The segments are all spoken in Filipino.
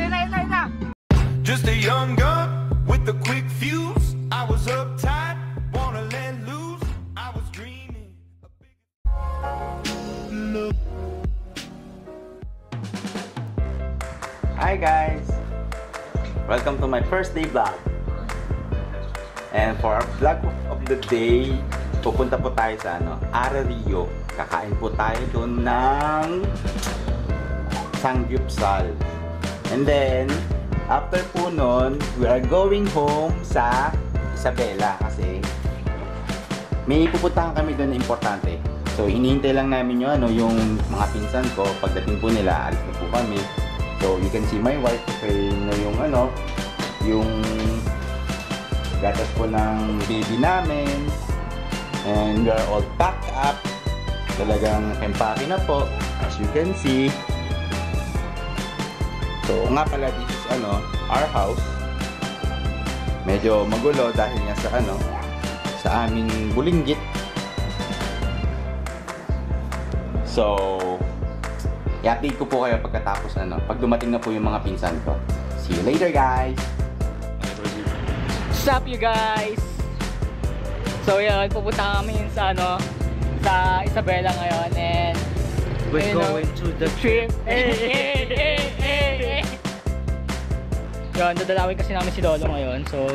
na. Just a young gun with a quick fuse. I was uptight, wanna let loose. I was dreaming. Hi guys! Welcome to my first day vlog. And for our vlog of the day, pupunta po tayo sa Arario. Kakain po tayo doon ng Sanggupsal. And then, after po nun, we are going home sa Isabela kasi may pupuntahan kami doon na importante. So, hinihintay lang namin yung mga pinsan ko. Pagdating po nila, alis na po kami. So, you can see my wife. Okay na yung gatas po ng baby namin. And we are all packed up. Talagang empake na po, as you can see. So, nga pala, this is our house. Medyo magulo dahil nga sa aming bulinggit. So, i-update ko po kayo pagkatapos pag dumating na po yung mga pinsan ko. See you later, guys! What's up, you guys? So, yun, pupunta kami sa sa Isabela ngayon, and we're going to the trip. Yun, dadalawin kasi namin si Lolo ngayon. So,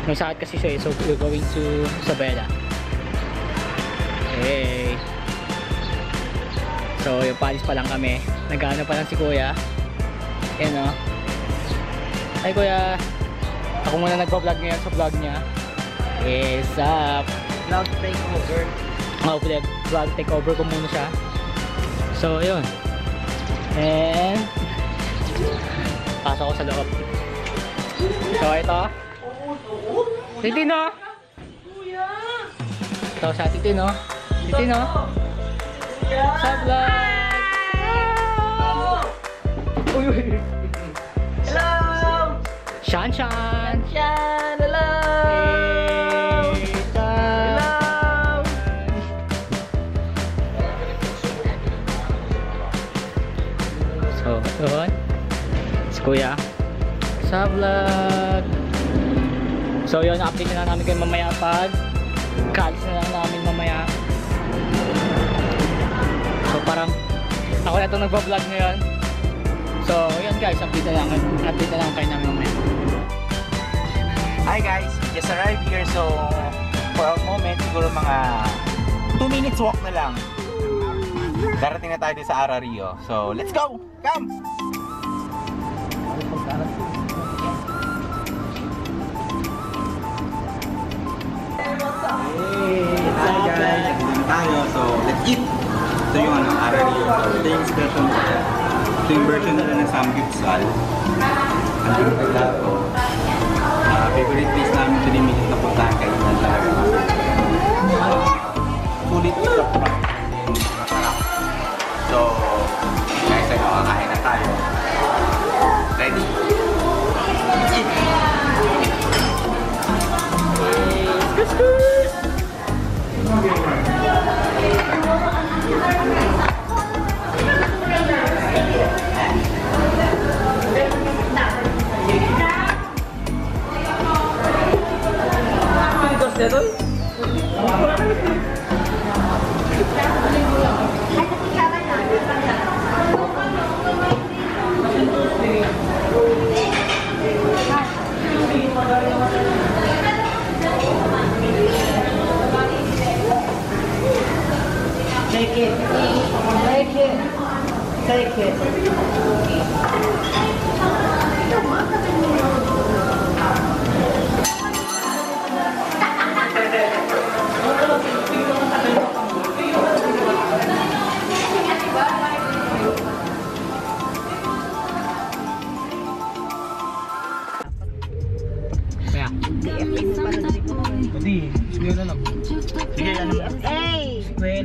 may sakit kasi siya, so we're going to Isabela. Hey. So, yung palis pa lang kami. Nagano pa lang si Kuya. Yan o. Hi Kuya. Ako muna nagpa-vlog ngayon sa vlog niya. What's up? Vlog takeover. Vlog takeover ko muna siya. So, yun. And pasok ko sa loob. So, ito. Titino. Ito sa Titino. Titino. Sa vlog. Uy, uy. Hello! Shan Shan. Shan, hello! Hey, Shan. Hello! So, yun. Si Kuya. Sa vlog. So, yun. Update na lang namin kayo mamaya pag kalis na lang namin mamaya. So, parang ako na itong nagpa-vlog ngayon. So, yun guys. Update na lang kayo namin mamaya. Hi guys! Just arrived here, so for a moment, siguro mga 2 minutes walk na lang. Darating na tayo din sa Arario. So, let's go! Come! Hi guys! Dito tayo. So, let's eat! Ito yung Arario. So, ito yung special nila. Ito yung version nila ng Samgyeopsal. Ang yung paglato. Favorite place namin ito ni Minit na puntahan kayo na talaga. Sulit sa prop. So, guys, kakain na tayo. Ready? Eat! Take it. Take it. Take it.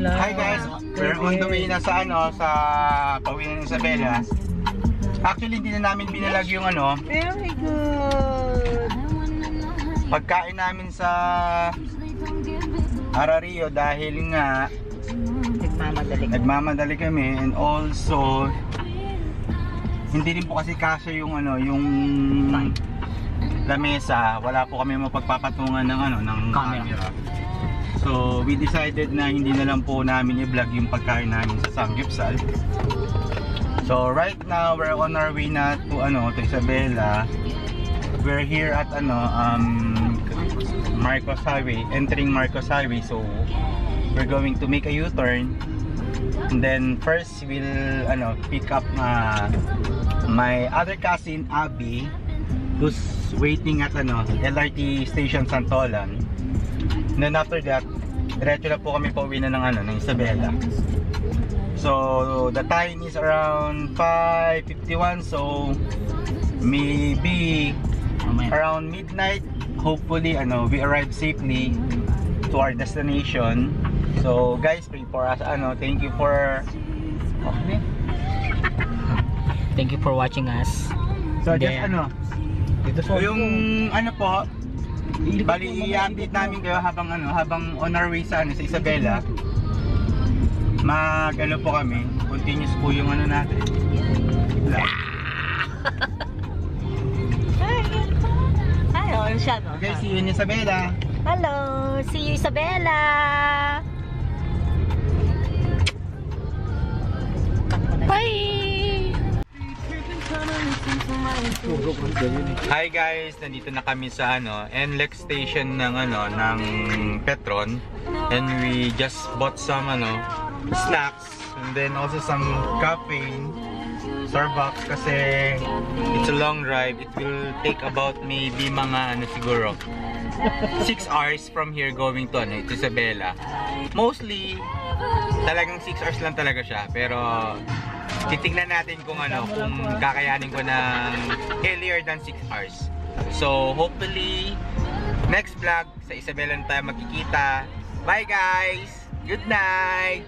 Hi guys! We're on the way na sa pauwi ng Isabela. Actually, hindi na namin binalag yung Very good. pagkain namin sa Arario dahil nga Nagmamadali kami, and also hindi din po kasi kasya yung ano, yung lamesa. Wala po kami mapagpapatungan ng ano, ng camera. So, we decided na hindi na lang po namin i-vlog yung pagkain namin sa Samgyupsal. So, right now we're on our way na to ano, to Isabela. We're here at ano, Marcos Highway, entering Marcos Highway. So, we're going to make a U-turn. And then first we'll ano, pick up my other cousin Abby, who's waiting at ano, LRT station Santolan. And then after that, diretso na po kami pauwi na ng ano, ng Isabela. So the time is around 5:51, so maybe around midnight, hopefully ano, we arrive safely to our destination. So guys, pray for us. Ano, thank you for watching us. So just Then, ano, so yung ano po, bali i-update namin kayo habang ano, habang on our way sa ano, sa Isabela. Mag ano po kami, continuous po yung ano natin. Hello, siya no? Okay, see you in Isabela. Hello, see you Isabela. Bye. Hi guys, nandito na kami sa ano, NLEX station ng ano, ng Petron. And we just bought some ano, snacks and then also some caffeine, Starbucks, kasi it's a long drive. It will take about maybe mga ano siguro 6 hours from here going to ano, Isabela. Mostly talagang 6 hours lang talaga siya, pero titignan natin kung ano, kung kakayanin ko ng earlier than 6 hours. So hopefully next vlog sa Isabela na tayo magkikita. Bye guys! Good night!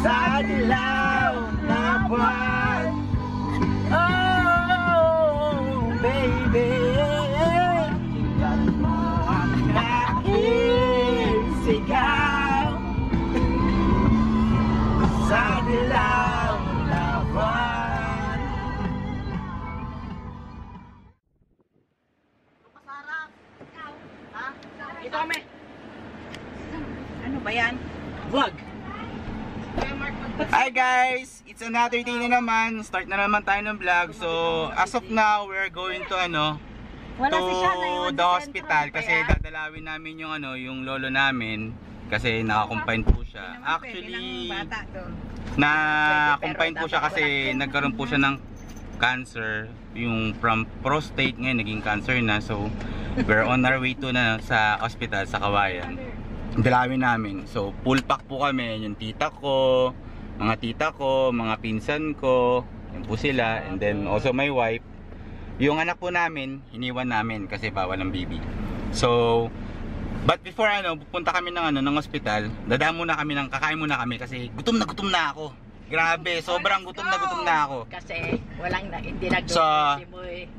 Sa dilaw na buwan, oh baby, tingnan mo ang aking sigaw. Sa dilaw na buwan. Ito kami. Ano ba yan? vlog. Hi guys! It's another day na naman. Start na naman tayo ng vlog. So, as of now, we're going to ano, Wala to si Sean na iwan the sa hospital sentro, kasi kaya? dadalawin namin yung ano, yung lolo namin kasi naka-confine po siya. Actually, na-confine po siya kasi nagkaroon po siya ng cancer, yung from prostate, ngayon naging cancer na. So, we're on our way to na sa hospital sa Kawayan. Dalawin namin. So, full pack po kami, yung tita ko, mga pinsan ko, yun po sila, and then also my wife. Yung anak po namin, iniwan namin kasi bawal ang baby. So, but before ano, pupunta kami ng ano, ng hospital, dadaan muna kami kakain muna kami kasi gutom na ako. Grabe, sobrang gutom na ako. Kasi walang hindi nag-do So, si Moy.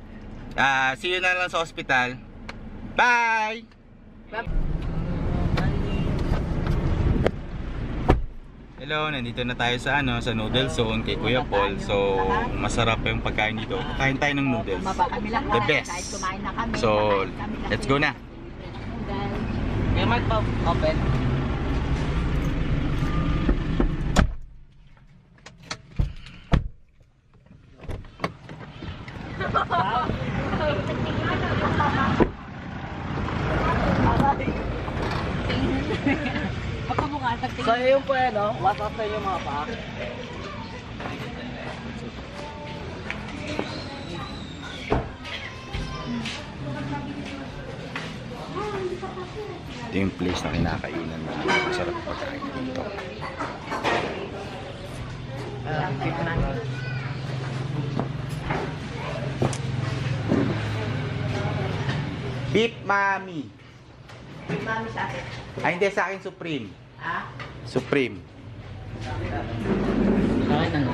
See you na lang sa hospital. Bye! Hello, nandito na tayo sa ano, sa noodle zone kay Kuya Paul. So, masarap yung pagkain dito. Kain tayo ng noodles. The best. So, let's go na. May mic pa open. So yung po yan, no? Watch out sa inyo mga pa. Ito yung place na kinakainan na masarap pagkain dito. Beef Mami. Beef Mami sa akin. Ay, hindi, sa akin Supreme. Ha? Supreme. Sa akin ano?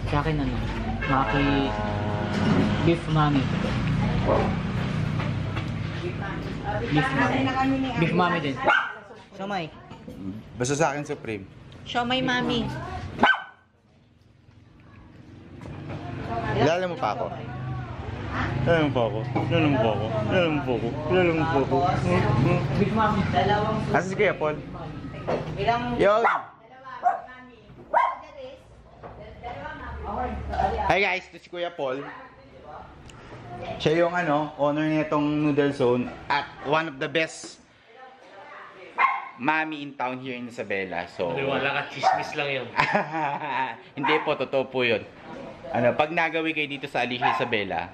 Sa akin ano? Maki Beef Mami. Beef mami din. Siomay. Basta sa akin, Supreme. Siomay, mami. Kilala mo pa ako? Kilala mo pa ako? Kilala mo pa ako? Kilala mo pa ako? Kilala mo pa ako? Beef mami. Asa si Kuya Paul? Yo! Hi guys, ito si Kuya Paul. Siya yung owner nitong Noodle Zone at one of the best mami in town here in Isabela. So, Wala ka, chismis lang yun. hindi po, totoo po yun. Pag nagawi kayo dito sa Alicia Isabela,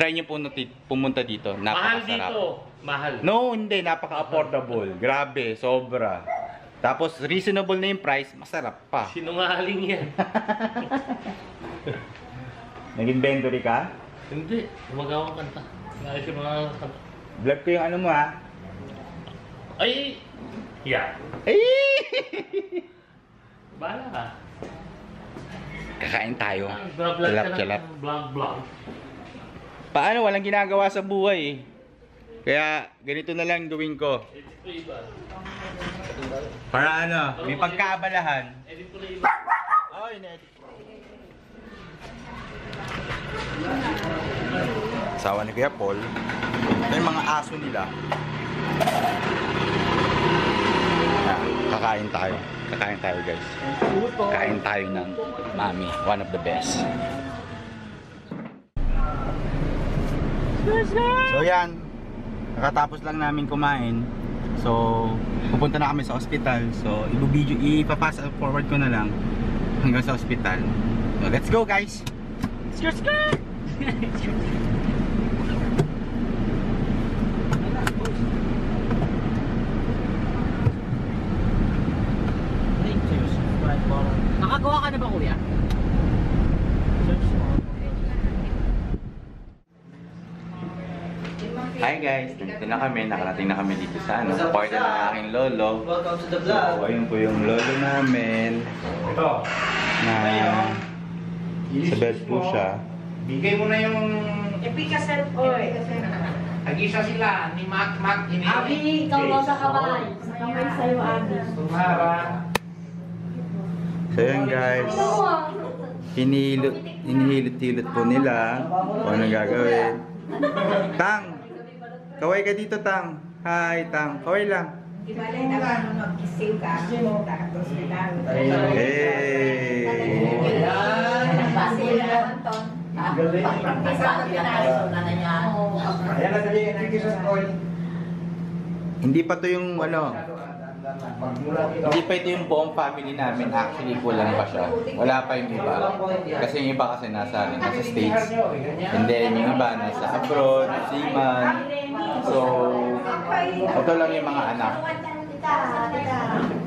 try nyo po pumunta dito. Mahal Napakasarap. dito. Mahal. No, hindi. Napaka-affordable. Grabe, sobra. Tapos, reasonable na yung price, masarap pa. Sinungaling yan. Nag-inventory ka? Hindi. Gumagawa ng kanta. Nagayos yung mga kanta. Vlog ko yung mo ha. Ay! Yeah. Ay! Bahala ka. Kakain tayo. Vlog-vlog ka na. Chalap-chalap. Vlog-vlog. Paano? Walang ginagawa sa buhay eh. Kaya, ganito na lang gawin ko. Edit ko iba. Para may pagkaabalahan. Edit ko na iba. Oh, in-edit. Asawa ni Kuya Paul. Ito yung mga aso nila. Kakain tayo. Kakain tayo guys. Kakain tayo ng mami. One of the best. So yan. Nakatapos lang namin kumain. So pupunta na kami sa ospital. So ipapasa forward ko na lang hanggang sa ospital. So let's go guys. Skirt skirt. Nakagawa ka na ba, kuya? Hi guys, nandito na kami, nakarating na kami dito sa party ng aking lolo. Welcome to the vlog. So, ayun po yung lolo namin. Ito. Na sa bed po siya. Bigay mo na yung... Epicacel po eh. Nag-isa sila ni Mac, ini. Abi, ikaw daw sa kamay. Sa kamay sa'yo, Abi. Tumara. So yun guys, hinihilot-hilot po nila kung anong gagawin. Tang! Kaway ka dito, Tang. Hi, Tang. Kaway lang. Di ba lang na mag-kising ka? Tapos lang. Hey! Hindi pa to yung hindi pa ito yung buong family namin. Actually, kulang pa siya. Wala pa yung iba. Kasi yung iba kasi nasa States. And then yung iba nasa abroad, seaman. So, ito lang yung mga anak.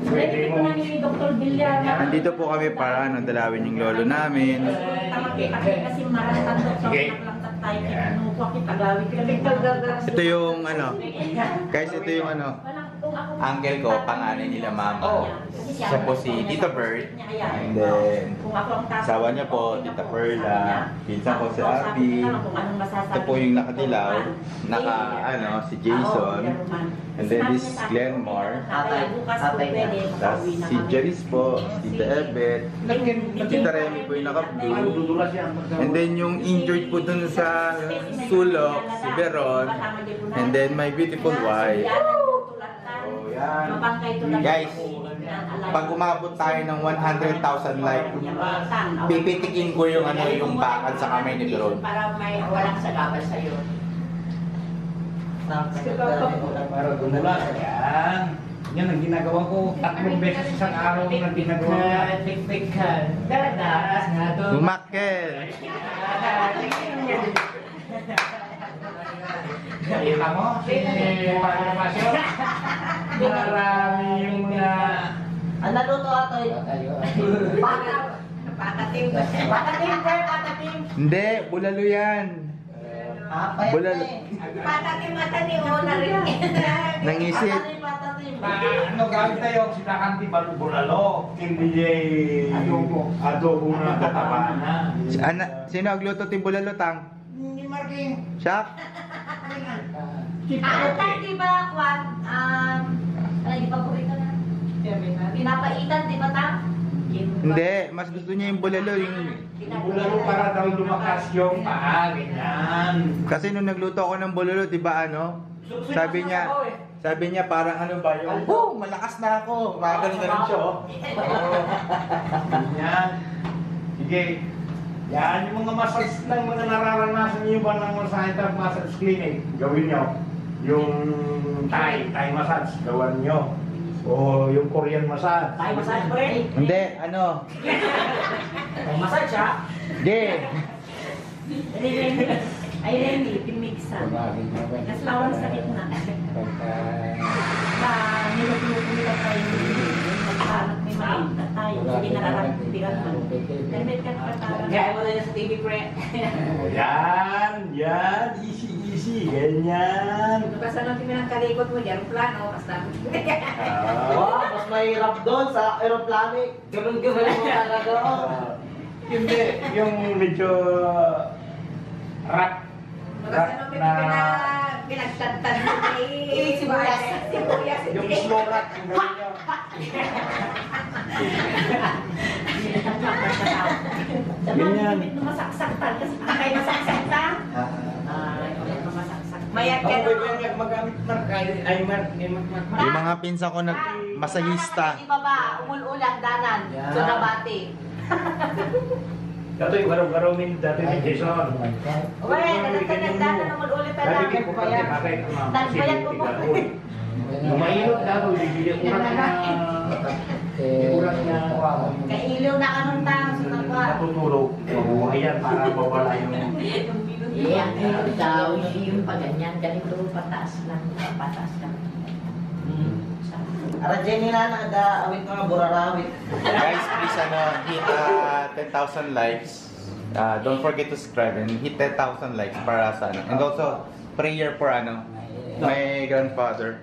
Pwede ko na ni Dr. Villar. Nandito po kami para dalawin yung lolo namin. Kasi maratan doon sa naklantat tayo. Kinuha kita gawin. Ito yung guys, ito yung uncle ko, panganay nila mama. Siya po si Tito Bird. And then, asawa niya po, Tita Perla. Pinsan ko si Abby. Ito po yung nakadilaw. Si Jason. And then this is Glenmore. Tapos si Jerice po, si Tita Ebet. Tita Remy po yung naka-blue. And then yung injured po dun sa sulok, si Veron. And then my beautiful wife. So yan. Guys, pag umabot tayo ng 100,000 like, pipitikin ko yung yung bakal sa kamay ni Veron. Para may walang sagabal sa'yo. Para dumulas. Yan. Yan ang ginagawa ko. 3 beses isang araw na ginagawa. Bumakkel! Kita mo? Si Pagkamasyo? Marami yung mga... Ang naluto ato yun. Patatim. Patatim. Hindi, bulalo yan. Bulalo. Patatim ni Ona rin. Nangisit. Ano gamit tayo? Sinakanti bulalo. Hindi adobo na tataba na. Sino agluto ti bulalo, Tang? ni Marking. Shaq? Ang di ba, Kwan? Di ba po ito na? Pinapaitan, di ba ta? Hindi, mas gusto niya yung bulalo. Yung... Bulalo para daw lumakas yung paa, ganyan. Kasi nung nagluto ako ng bulalo, di ba ano? Sabi niya parang ano ba yung, oh, malakas na ako. Mga ganun siya, oh. Ganyan. Sige. Yan yung mga massage lang, mga nararanasan niyo ba ng massage at massage clinic? Gawin nyo. Yung Thai massage, gawan nyo. O yung Korean massage. Tayo massage pa rin. Hindi, ano? Massage ha? Hindi. Ay, Lenny, pinigsan. Kasi lawan sa gitna. Niluluto nila tayo. Magkalat may maliit na tayo. Hindi nararagpigan mo. Helmet ka nakataran. Kaya mo na yan sa TV, pre. Yan. Easy. Ganyan. Basta nung pinangkalikot mo, aeroplano, basta. Mas mahirap doon sa aeroplano. Ganun-ganun mo talaga. Hindi, yung medyo rat Basta nung pinagtantad mo kay sibuyas. yung slow rat, yung gawin nyo. Ganyan. Masaksak-tan kasi Ay, masaksak. Mayat ka naman. Magamit mark, ay mark. Yung mga pinsan ko masahista. Di ba ba? Umul-ulang danan. Yan. So nabati. Dato yung garaw-garaw min dati ni Jason. Uy, nagdanan umul-ulit Dati na. ko pati bakit Nagbayad ko po. Lumainot dato, bibili urat na Kailiw na kanong tang sa nagwa. natutulog. Ayan, para mawala yung Iya, daw yung paganyan, ganito pataas lang. Ara Jenny na awit mga burarawit. Guys, please hit 10,000 likes. Don't forget to subscribe and hit 10,000 likes para sa ano. And also, prayer for my grandfather.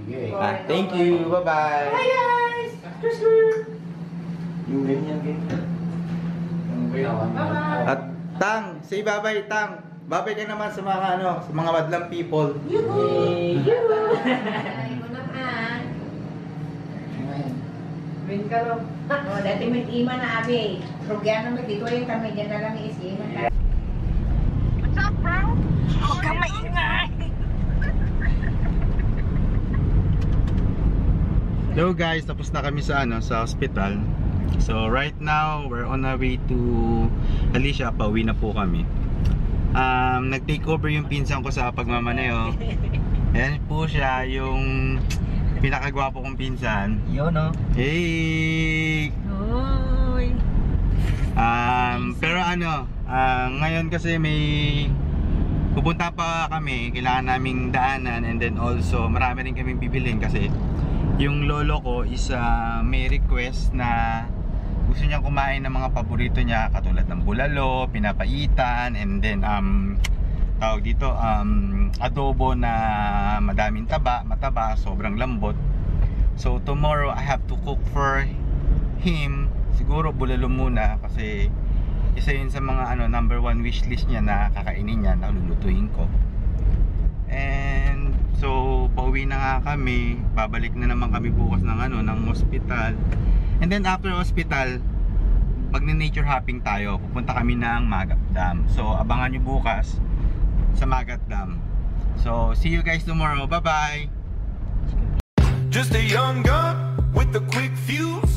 sige. Thank you. Bye-bye. Hi guys! Yung ganyan. At Tang, say bye-bye, Tang. Bye-bye ka naman sa mga sa mga madlang people. Ay mo naman. Win ka ro. Oh, dati may ima na abi. Rugyan naman dito yung kami dyan na lang iisima ka. What's up, bro? Huwag kang maingay. Hello guys, tapos na kami sa sa hospital. So right now, we're on our way to Alicia. Pauwi na po kami. Nag-take over yung pinsan ko sa pagmamaneho. Ayan po siya, yung pinakagwapo kong pinsan. Yun no. Hey! Hoy. Pero ngayon kasi may pupunta pa kami, kailangan naming daanan, and then also marami rin kaming bibilhin kasi yung lolo ko is may request na gusto niyang kumain ng mga paborito niya katulad ng bulalo, pinapaitan, and then tawag dito adobo na madaming mataba, sobrang lambot. So tomorrow I have to cook for him. Siguro bulalo muna kasi isa yun sa mga number 1 wish list niya na kakainin niya, na lulutuin ko. And so pauwi na nga kami, babalik na naman kami bukas ng hospital. And then after hospital, pag nature hopping tayo, pupunta kami ng Magat Dam. So abangan nyo bukas sa Magat Dam. So see you guys tomorrow. Bye bye. Just a young gun with a quick fuse.